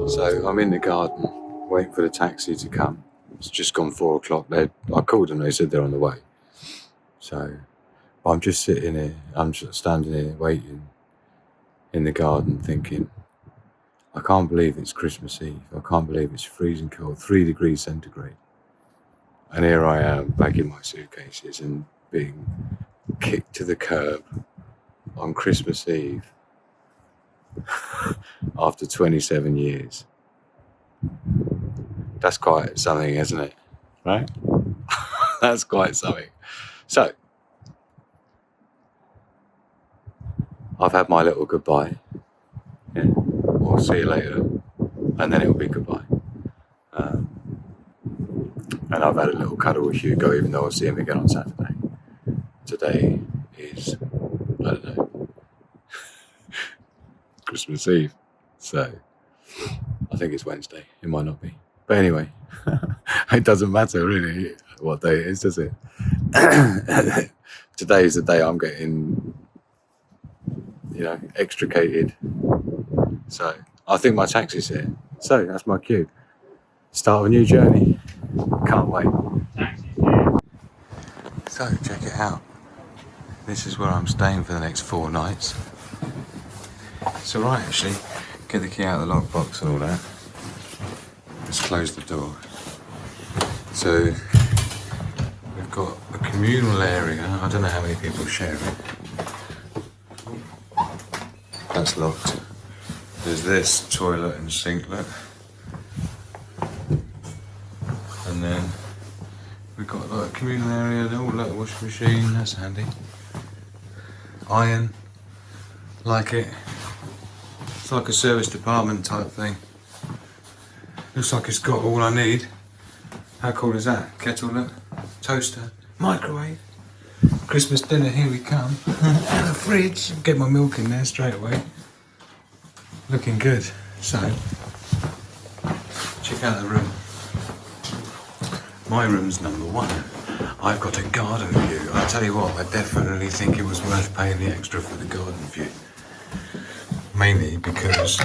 So I'm in the garden, waiting for the taxi to come. It's just gone 4 o'clock. I called them, they said they're on the way. So I'm just sitting here, I'm just standing here waiting in the garden thinking, I can't believe it's Christmas Eve. I can't believe it's freezing cold, 3 degrees centigrade. And here I am, packing my suitcases and being kicked to the curb on Christmas Eve after 27 years. That's quite something, isn't it? Right? That's quite something. So, I've had my little goodbye. Yeah. We'll see you later. And then it'll be goodbye. And I've had a little cuddle with Hugo, even though I'll see him again on Saturday. Today is, I don't know, Christmas Eve. So, I think it's Wednesday. It might not be. But anyway, it doesn't matter really what day it is, does it? Today is the day I'm getting, extricated. So, I think my taxi's here. So, that's my cue. Start a new journey. Can't wait. So, check it out. This is where I'm staying for the next 4 nights. It's alright actually. Get the key out of the lockbox and all that. Just close the door. So, we've got a communal area. I don't know how many people share it. That's locked. There's this toilet and sinklet. And then we've got like a communal area, like a washing machine, that's handy. Iron, like it. It's like a service department type thing. Looks like it's got all I need. How cool is that? Kettle, look. Toaster, microwave. Christmas dinner, here we come. And a fridge. Get my milk in there straight away. Looking good. So, check out the room. My room's number 1. I've got a garden view. I tell you what, I definitely think it was worth paying the extra for the garden view. Mainly because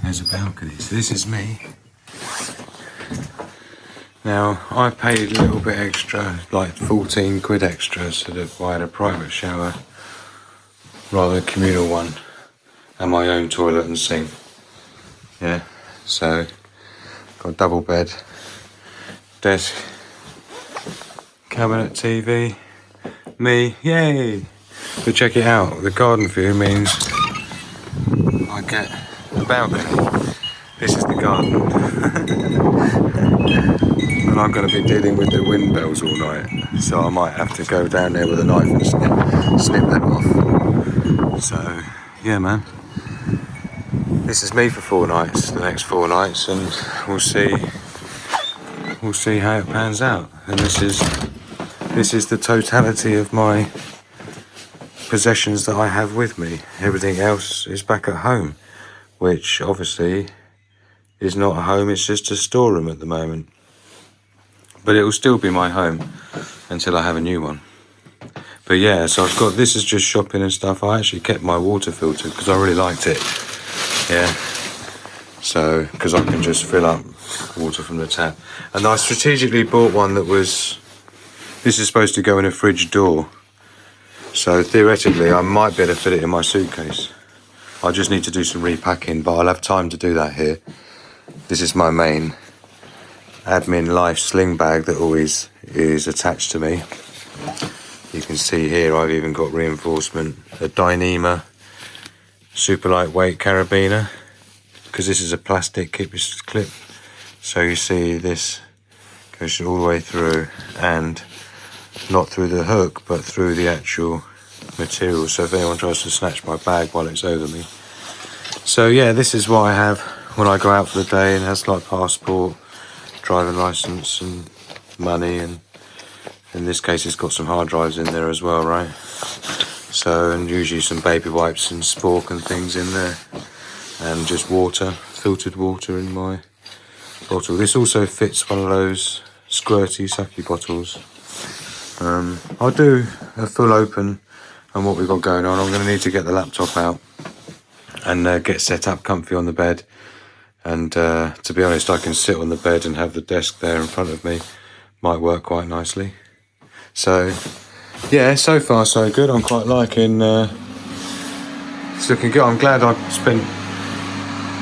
there's a balcony. So this is me. Now, I paid a little bit extra, like 14 quid extra, so that I had a private shower, rather than a communal one, and my own toilet and sink. Yeah, so, got a double bed, desk, cabinet TV, me, yay! But check it out, the garden view means I get a balcony. This is the garden. And I'm going to be dealing with the wind bells all night. So I might have to go down there with a knife and snip them off. So, yeah man. This is me for 4 nights, the next 4 nights, and we'll see how it pans out. And this is the totality of my possessions that I have with me. Everything else is back at home, which obviously is not a home, it's just a storeroom at the moment. But it will still be my home until I have a new one. But yeah, so I've got, this is just shopping and stuff. I actually kept my water filter because I really liked it. Yeah. So, because I can just fill up water from the tap. And I strategically bought one that was, this is supposed to go in a fridge door. So theoretically, I might be able to fit it in my suitcase. I just need to do some repacking, but I'll have time to do that here. This is my main admin life sling bag that always is attached to me. You can see here I've even got reinforcement, a Dyneema super lightweight carabiner, because this is a plastic clip. So you see this goes all the way through, and not through the hook but through the actual material, so if anyone tries to snatch my bag while it's over me. So yeah, this is what I have when I go out for the day, and has like passport, driving license and money, and in this case it's got some hard drives in there as well, right? So, and usually some baby wipes and spork and things in there, and just water, filtered water in my bottle. This also fits one of those squirty sucky bottles. I'll do a full open on what we've got going on. I'm going to need to get the laptop out and get set up comfy on the bed. And to be honest, I can sit on the bed and have the desk there in front of me. Might work quite nicely. So yeah, so far so good. I'm quite liking it's looking good. I'm glad I spent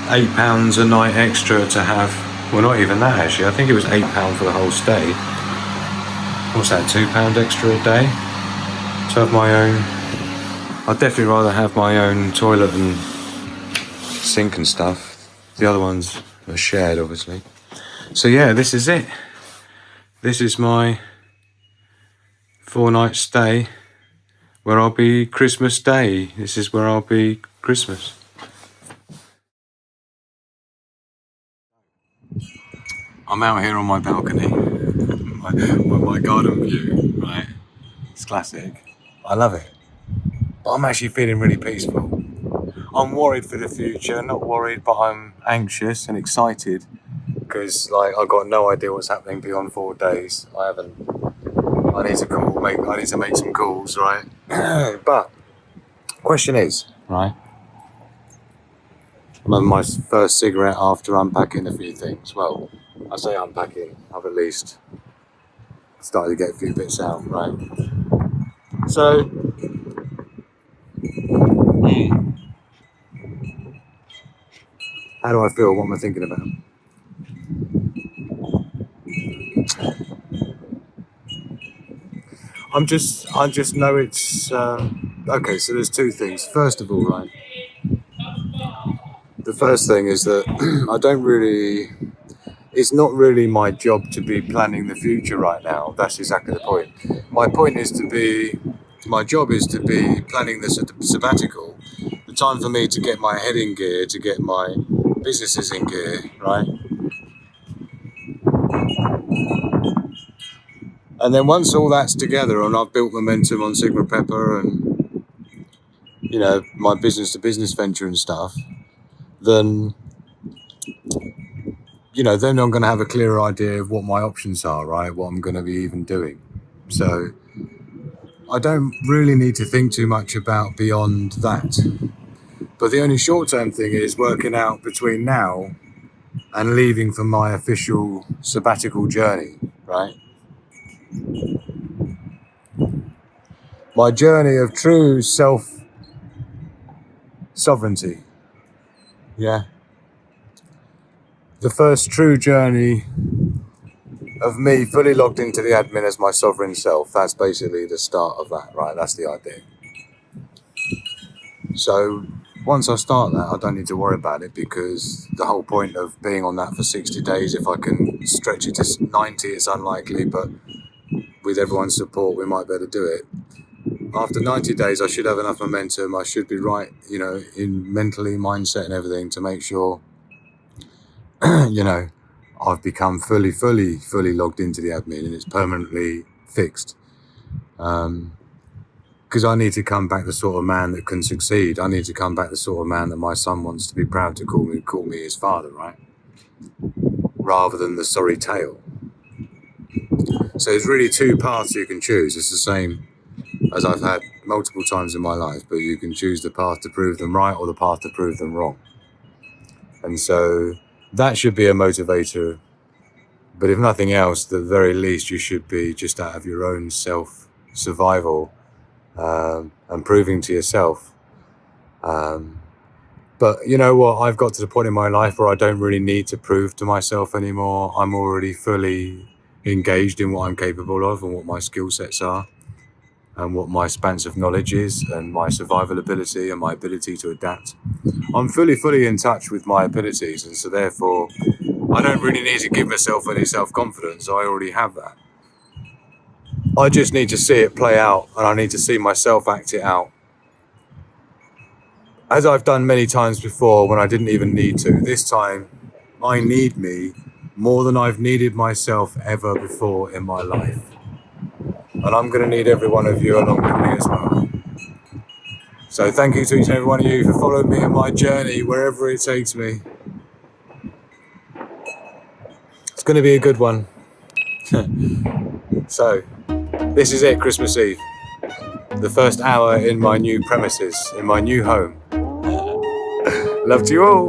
£8 a night extra to have, well, not even that actually, I think it was £8 for the whole stay. What's that, £2 extra a day to have my own? I'd definitely rather have my own toilet and sink and stuff. The other ones are shared, obviously. So yeah, this is it. This is my 4-night stay where I'll be Christmas Day. This is where I'll be Christmas. I'm out here on my balcony with my garden view, right? It's classic. I love it. But I'm actually feeling really peaceful. I'm worried for the future, not worried, but I'm anxious and excited because, like, I've got no idea what's happening beyond 4 days. I need to make some calls, right? But question is, right? I'm having my first cigarette after unpacking a few things. Well, I say unpacking, I've at least started to get a few bits out, right? So, how do I feel? What am I thinking about? I just know it's okay. So there's two things. First of all, right, the first thing is that it's not really my job to be planning the future right now. That's exactly the point. My job is to be planning the sabbatical, the time for me to get my head in gear, to get my businesses in gear, right? And then once all that's together and I've built momentum on Sigma Pepper and, you know, my business to business venture and stuff, then, you know, then I'm going to have a clearer idea of what my options are, right? What I'm going to be even doing. So I don't really need to think too much about beyond that. But the only short-term thing is working out between now and leaving for my official sabbatical journey, right? My journey of true self-sovereignty, yeah? The first true journey of me fully logged into the admin as my sovereign self. That's basically the start of that, right? That's the idea. So once I start that, I don't need to worry about it because the whole point of being on that for 60 days, if I can stretch it to 90, it's unlikely, but with everyone's support, we might be able to do it. After 90 days, I should have enough momentum. I should be right, you know, in mentally, mindset and everything to make sure, you know, I've become fully logged into the admin and it's permanently fixed. Because I need to come back the sort of man that can succeed. I need to come back the sort of man that my son wants to be proud to call me his father, right? Rather than the sorry tale. So there's really two paths you can choose. It's the same as I've had multiple times in my life, but you can choose the path to prove them right or the path to prove them wrong. And so that should be a motivator. But if nothing else, the very least you should be just out of your own self-survival and proving to yourself. But you know what? I've got to the point in my life where I don't really need to prove to myself anymore. I'm already fully engaged in what I'm capable of and what my skill sets are and what my spans of knowledge is and my survival ability and my ability to adapt. I'm fully in touch with my abilities, and so therefore I don't really need to give myself any self-confidence. I already have that. I just need to see it play out, and I need to see myself act it out. As I've done many times before when I didn't even need to. This time, I need me more than I've needed myself ever before in my life. And I'm going to need every one of you along with me as well. So thank you to each and every one of you for following me in my journey, wherever it takes me. It's going to be a good one. So, this is it, Christmas Eve. The first hour in my new premises, in my new home. Love to you all.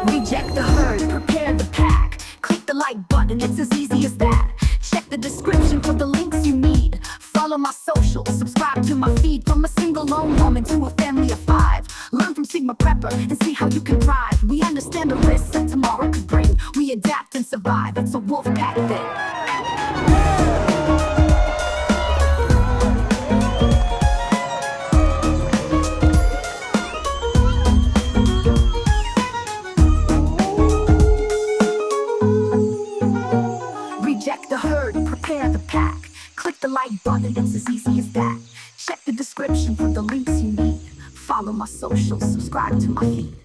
Reject the herd, prepare the pack. Click the like button, it's as easy as that. Check the description for the links you need. Follow my socials, subscribe to my feed. From a single lone woman to a family of 5. Learn from Sigma Prepper and see how you can thrive. We understand the risks that tomorrow could bring. We adapt and survive, it's a wolf pack thing. Reject the herd, prepare the pack. Click the like button, it's as easy as that. Check the description for the links you need. Follow my socials, subscribe to my feed.